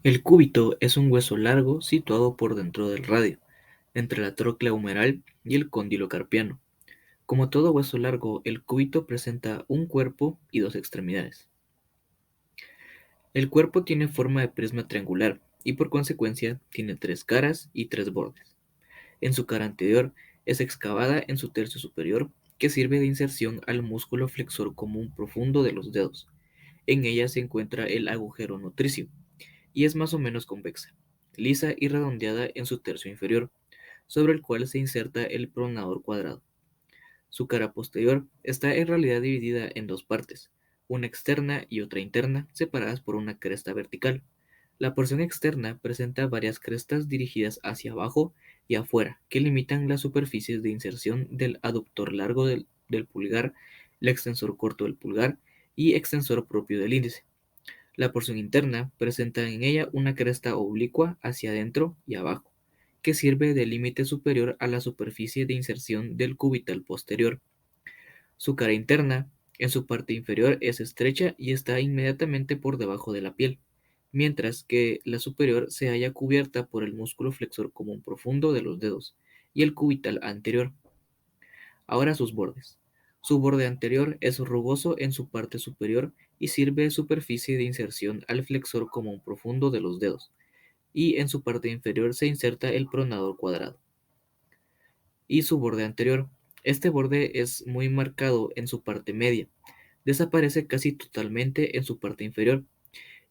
El cúbito es un hueso largo situado por dentro del radio, entre la tróclea humeral y el cóndilo carpiano. Como todo hueso largo, el cúbito presenta un cuerpo y dos extremidades. El cuerpo tiene forma de prisma triangular y por consecuencia tiene tres caras y tres bordes. En su cara anterior es excavada en su tercio superior, que sirve de inserción al músculo flexor común profundo de los dedos. En ella se encuentra el agujero nutricio y es más o menos convexa, lisa y redondeada en su tercio inferior, sobre el cual se inserta el pronador cuadrado. Su cara posterior está en realidad dividida en dos partes, una externa y otra interna, separadas por una cresta vertical. La porción externa presenta varias crestas dirigidas hacia abajo y afuera, que limitan las superficies de inserción del aductor largo del pulgar, el extensor corto del pulgar y extensor propio del índice. La porción interna presenta en ella una cresta oblicua hacia adentro y abajo, que sirve de límite superior a la superficie de inserción del cubital posterior. Su cara interna, en su parte inferior, es estrecha y está inmediatamente por debajo de la piel, mientras que la superior se halla cubierta por el músculo flexor común profundo de los dedos y el cubital anterior. Ahora sus bordes. Su borde anterior es rugoso en su parte superior y sirve de superficie de inserción al flexor común profundo de los dedos, y en su parte inferior se inserta el pronador cuadrado. Y su borde anterior. Este borde es muy marcado en su parte media, desaparece casi totalmente en su parte inferior,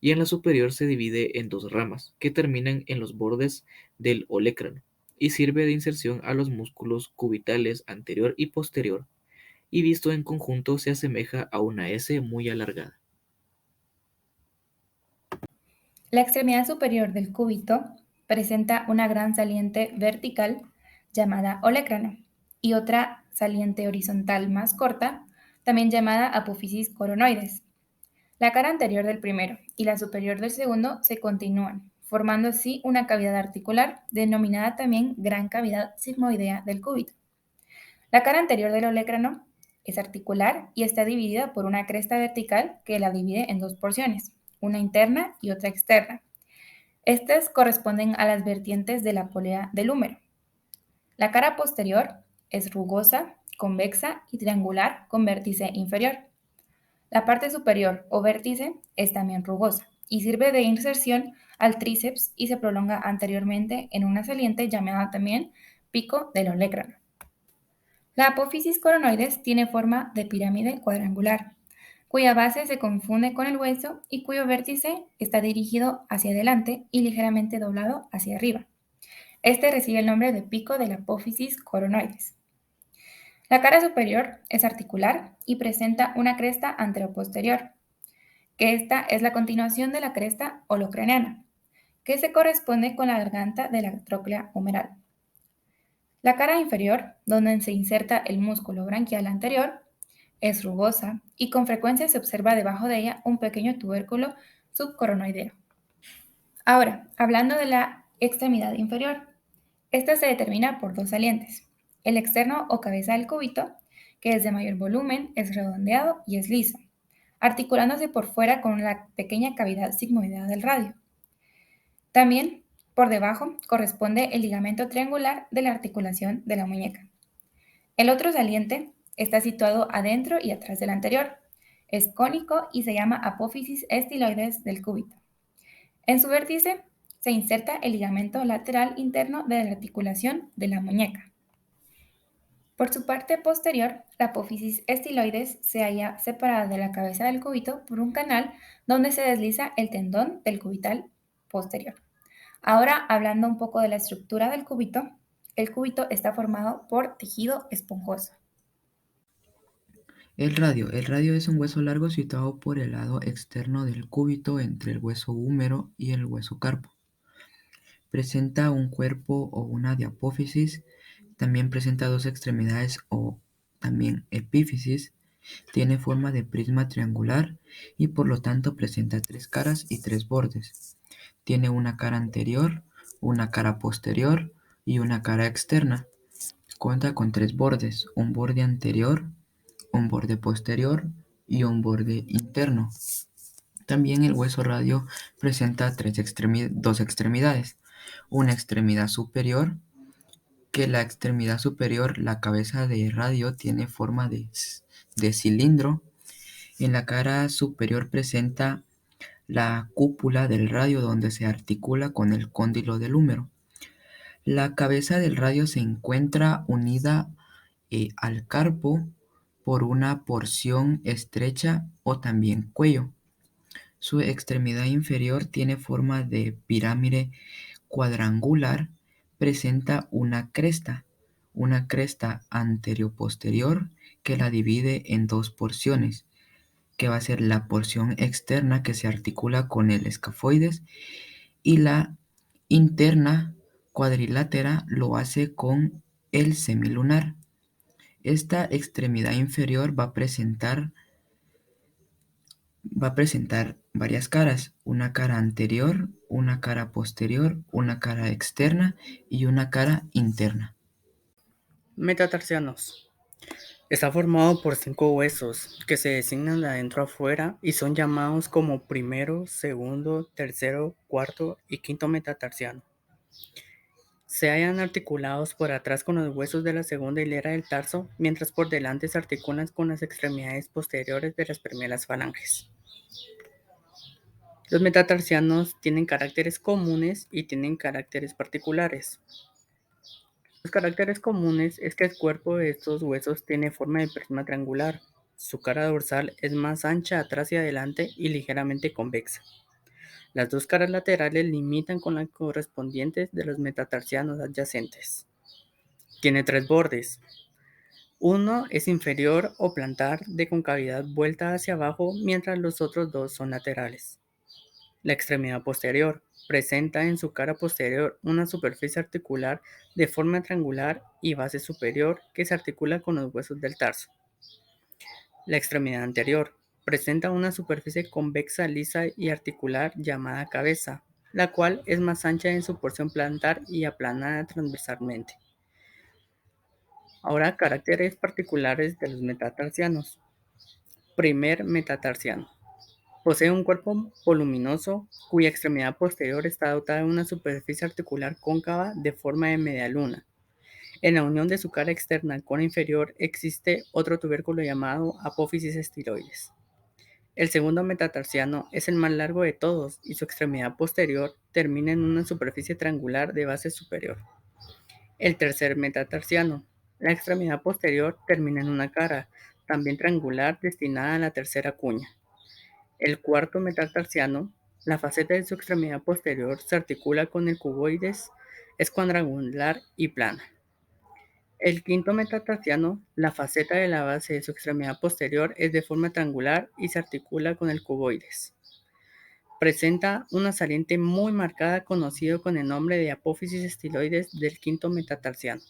y en la superior se divide en dos ramas, que terminan en los bordes del olecrano, y sirve de inserción a los músculos cubitales anterior y posterior, y visto en conjunto se asemeja a una S muy alargada. La extremidad superior del cúbito presenta una gran saliente vertical llamada olecrano y otra saliente horizontal más corta, también llamada apófisis coronoides. La cara anterior del primero y la superior del segundo se continúan, formando así una cavidad articular denominada también gran cavidad sigmoidea del cúbito. La cara anterior del olecrano es articular y está dividida por una cresta vertical que la divide en dos porciones, una interna y otra externa. Estas corresponden a las vertientes de la polea del húmero. La cara posterior es rugosa, convexa y triangular con vértice inferior. La parte superior o vértice es también rugosa y sirve de inserción al tríceps y se prolonga anteriormente en una saliente llamada también pico del olecrano. La apófisis coronoides tiene forma de pirámide cuadrangular, cuya base se confunde con el hueso y cuyo vértice está dirigido hacia adelante y ligeramente doblado hacia arriba. Este recibe el nombre de pico de la apófisis coronoides. La cara superior es articular y presenta una cresta anteroposterior, que esta es la continuación de la cresta holocraniana, que se corresponde con la garganta de la tróclea humeral. La cara inferior, donde se inserta el músculo branquial anterior, es rugosa y con frecuencia se observa debajo de ella un pequeño tubérculo subcoronoideo. Ahora, hablando de la extremidad inferior, esta se determina por dos salientes. El externo o cabeza del cúbito, que es de mayor volumen, es redondeado y es liso, articulándose por fuera con la pequeña cavidad sigmoidea del radio. También, por debajo, corresponde el ligamento triangular de la articulación de la muñeca. El otro saliente está situado adentro y atrás del anterior. Es cónico y se llama apófisis estiloides del cúbito. En su vértice se inserta el ligamento lateral interno de la articulación de la muñeca. Por su parte posterior, la apófisis estiloides se halla separada de la cabeza del cúbito por un canal donde se desliza el tendón del cubital posterior. Ahora, hablando un poco de la estructura del cúbito, el cúbito está formado por tejido esponjoso. El radio es un hueso largo situado por el lado externo del cúbito entre el hueso húmero y el hueso carpo. Presenta un cuerpo o una diapófisis, también presenta dos extremidades o también epífisis, tiene forma de prisma triangular y por lo tanto presenta tres caras y tres bordes. Tiene una cara anterior, una cara posterior y una cara externa. Cuenta con tres bordes, un borde anterior, un borde posterior y un borde interno. También el hueso radio presenta dos extremidades. Una extremidad superior, que la extremidad superior, la cabeza de radio, tiene forma de cilindro. En la cara superior presenta la cúpula del radio donde se articula con el cóndilo del húmero. La cabeza del radio se encuentra unida al carpo por una porción estrecha o también cuello. Su extremidad inferior tiene forma de pirámide cuadrangular, presenta una cresta anterio-posterior que la divide en dos porciones, que va a ser la porción externa que se articula con el escafoides y la interna cuadrilátera lo hace con el semilunar. Esta extremidad inferior va a presentar varias caras, una cara anterior, una cara posterior, una cara externa y una cara interna. Metatarsianos. Está formado por 5 huesos que se designan de adentro a afuera y son llamados como primero, segundo, tercero, cuarto y quinto metatarsiano. Se hallan articulados por atrás con los huesos de la segunda hilera del tarso, mientras por delante se articulan con las extremidades posteriores de las primeras falanges. Los metatarsianos tienen caracteres comunes y tienen caracteres particulares. Los caracteres comunes es que el cuerpo de estos huesos tiene forma de prisma triangular. Su cara dorsal es más ancha atrás y adelante y ligeramente convexa. Las dos caras laterales limitan con las correspondientes de los metatarsianos adyacentes. Tiene 3 bordes. Uno es inferior o plantar de concavidad vuelta hacia abajo, mientras los otros 2 son laterales. La extremidad posterior presenta en su cara posterior una superficie articular de forma triangular y base superior que se articula con los huesos del tarso. La extremidad anterior presenta una superficie convexa, lisa y articular llamada cabeza, la cual es más ancha en su porción plantar y aplanada transversalmente. Ahora, caracteres particulares de los metatarsianos. Primer metatarsiano. Posee un cuerpo voluminoso cuya extremidad posterior está dotada de una superficie articular cóncava de forma de media luna. En la unión de su cara externa con la inferior existe otro tubérculo llamado apófisis estiloides. El segundo metatarsiano es el más largo de todos y su extremidad posterior termina en una superficie triangular de base superior. El tercer metatarsiano. La extremidad posterior termina en una cara, también triangular, destinada a la tercera cuña. El cuarto metatarsiano, la faceta de su extremidad posterior se articula con el cuboides, es cuadrangular y plana. El quinto metatarsiano, la faceta de la base de su extremidad posterior es de forma triangular y se articula con el cuboides. Presenta una saliente muy marcada conocido con el nombre de apófisis estiloides del quinto metatarsiano.